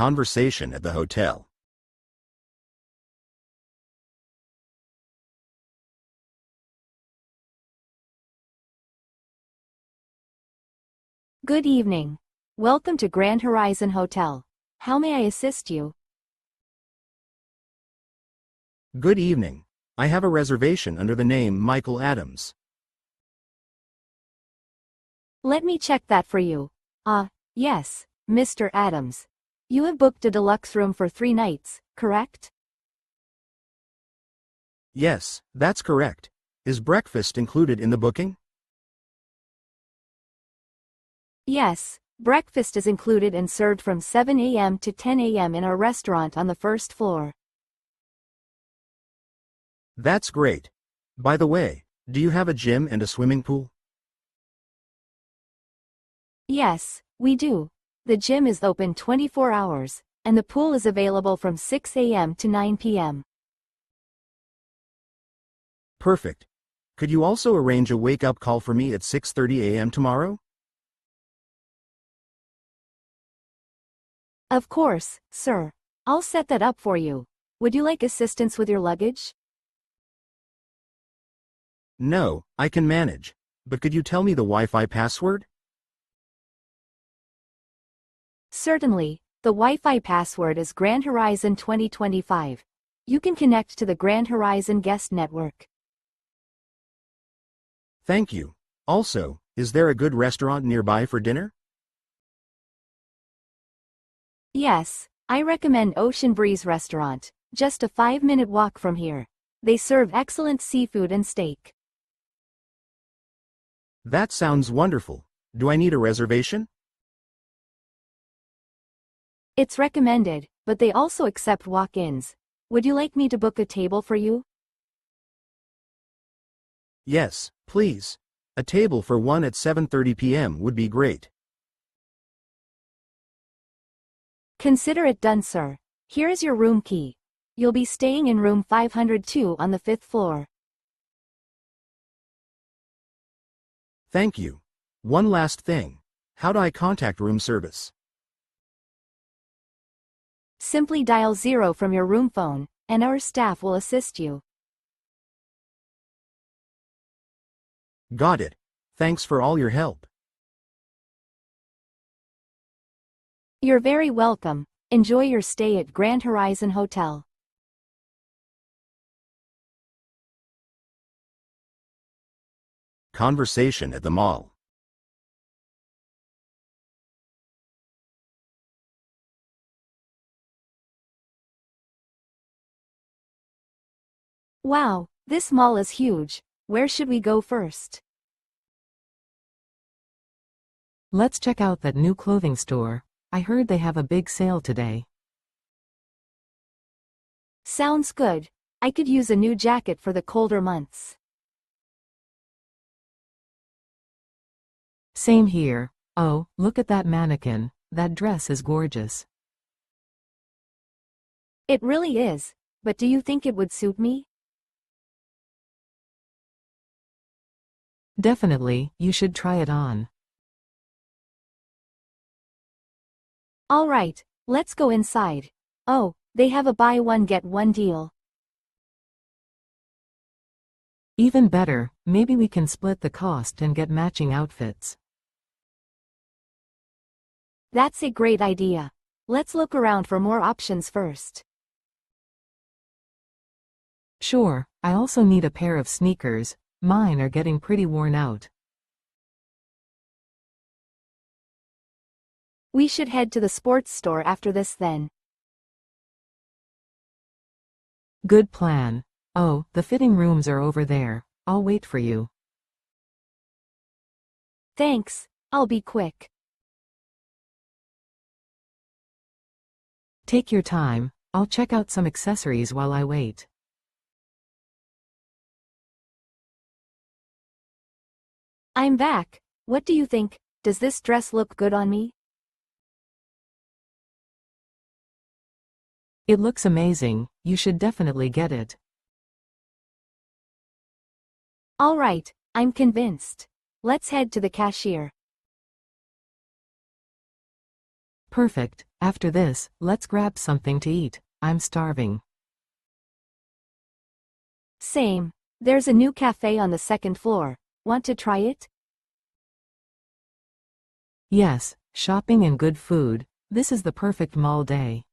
Conversation at the hotel. Good evening. Welcome to Grand Horizon Hotel. How may I assist you? Good evening. I have a reservation under the name Michael Adams. Let me check that for you. Yes, Mr. Adams. You have booked a deluxe room for 3 nights, correct? Yes, that's correct. Is breakfast included in the booking? Yes, breakfast is included and served from 7 a.m. to 10 a.m. in our restaurant on the first floor. That's great. By the way, do you have a gym and a swimming pool? Yes, we do. The gym is open 24 hours, and the pool is available from 6 a.m. to 9 p.m. Perfect. Could you also arrange a wake-up call for me at 6:30 a.m. tomorrow? Of course, sir. I'll set that up for you. Would you like assistance with your luggage? No, I can manage. But could you tell me the Wi-Fi password? Certainly, the Wi-Fi password is Grand Horizon 2025. You can connect to the Grand Horizon guest network. Thank you. Also, is there a good restaurant nearby for dinner? Yes, I recommend Ocean Breeze Restaurant, just a 5-minute walk from here. They serve excellent seafood and steak. That sounds wonderful. Do I need a reservation? It's recommended, but they also accept walk-ins. Would you like me to book a table for you? Yes, please. A table for 1 at 7:30 p.m. would be great. Consider it done, sir. Here is your room key. You'll be staying in room 502 on the 5th floor. Thank you. One last thing. How do I contact room service? Simply dial 0 from your room phone, and our staff will assist you. Got it. Thanks for all your help. You're very welcome. Enjoy your stay at Grand Horizon Hotel. Conversation at the mall. Wow, this mall is huge. Where should we go first? Let's check out that new clothing store. I heard they have a big sale today. Sounds good. I could use a new jacket for the colder months. Same here. Oh, look at that mannequin. That dress is gorgeous. It really is. But do you think it would suit me? Definitely, you should try it on. All right, let's go inside. Oh, they have a buy one get one deal. Even better, maybe we can split the cost and get matching outfits. That's a great idea. Let's look around for more options first. Sure, I also need a pair of sneakers. Mine are getting pretty worn out. We should head to the sports store after this then. Good plan. Oh, the fitting rooms are over there. I'll wait for you. Thanks, I'll be quick. Take your time. I'll check out some accessories while I wait. I'm back. What do you think? Does this dress look good on me? It looks amazing. You should definitely get it. All right, I'm convinced. Let's head to the cashier. Perfect. After this, let's grab something to eat. I'm starving. Same. There's a new cafe on the second floor. Want to try it? Yes, shopping and good food. This is the perfect mall day.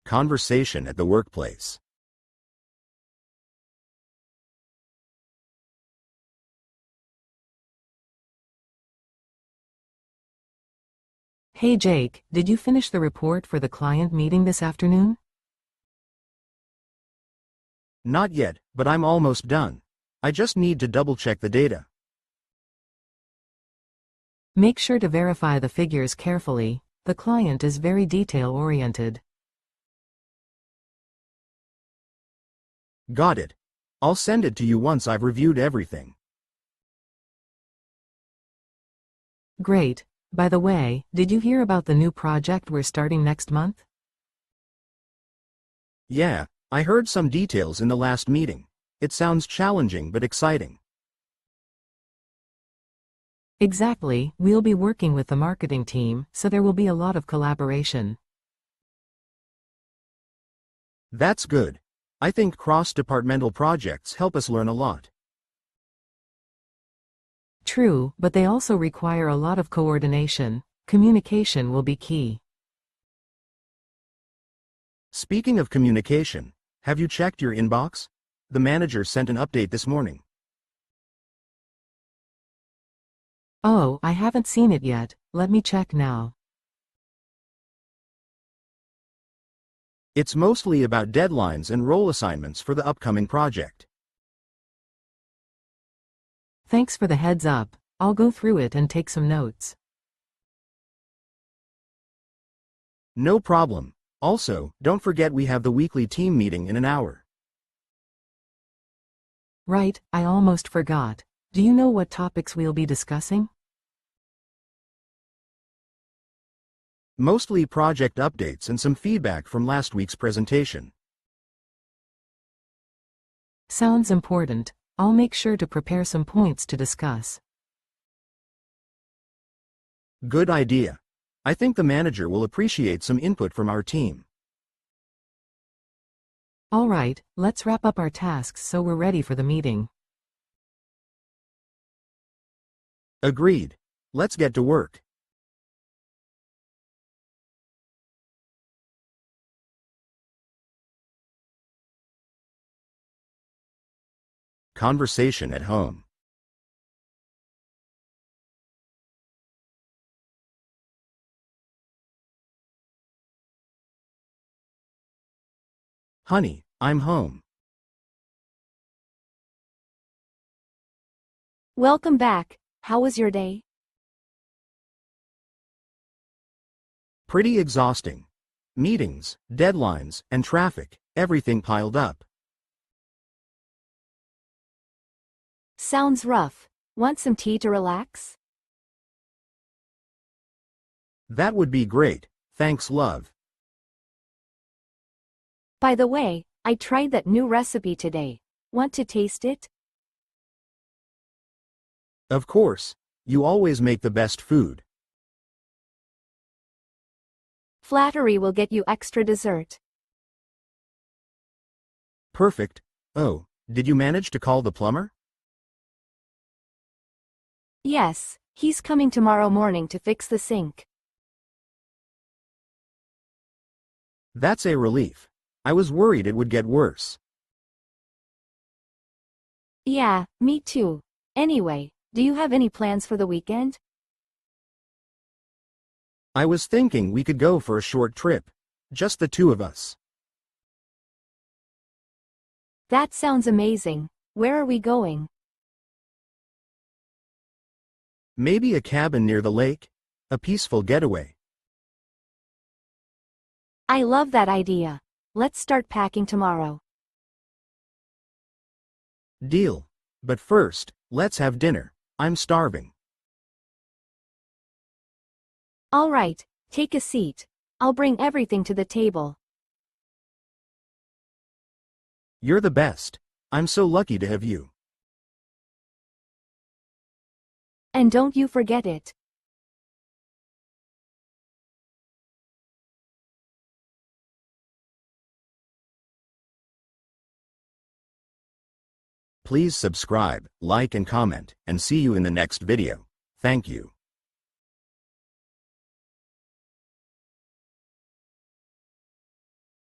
Conversation at the workplace. Hey Jake, did you finish the report for the client meeting this afternoon? Not yet, but I'm almost done. I just need to double-check the data. Make sure to verify the figures carefully. The client is very detail-oriented. Got it. I'll send it to you once I've reviewed everything. Great. By the way, did you hear about the new project we're starting next month? Yeah, I heard some details in the last meeting. It sounds challenging but exciting. Exactly, we'll be working with the marketing team, so there will be a lot of collaboration. That's good. I think cross-departmental projects help us learn a lot. True, but they also require a lot of coordination. Communication will be key. Speaking of communication, have you checked your inbox? The manager sent an update this morning. Oh, I haven't seen it yet. Let me check now. It's mostly about deadlines and role assignments for the upcoming project. Thanks for the heads up. I'll go through it and take some notes. No problem. Also, don't forget we have the weekly team meeting in an hour. Right, I almost forgot. Do you know what topics we'll be discussing? Mostly project updates and some feedback from last week's presentation. Sounds important. I'll make sure to prepare some points to discuss. Good idea. I think the manager will appreciate some input from our team. All right, let's wrap up our tasks so we're ready for the meeting. Agreed. Let's get to work. Conversation at home. Honey, I'm home. Welcome back. How was your day? Pretty exhausting. Meetings, deadlines, and traffic, everything piled up. Sounds rough. Want some tea to relax? That would be great. Thanks, love. By the way, I tried that new recipe today. Want to taste it? Of course. You always make the best food. Flattery will get you extra dessert. Perfect. Oh, did you manage to call the plumber? Yes, he's coming tomorrow morning to fix the sink. That's a relief. I was worried it would get worse. Yeah, me too. Anyway, do you have any plans for the weekend? I was thinking we could go for a short trip. Just the two of us. That sounds amazing. Where are we going? Maybe a cabin near the lake? A peaceful getaway. I love that idea. Let's start packing tomorrow. Deal. But first, let's have dinner. I'm starving. All right, take a seat. I'll bring everything to the table. You're the best. I'm so lucky to have you. And don't you forget it. Please subscribe, like and comment, and see you in the next video. Thank you.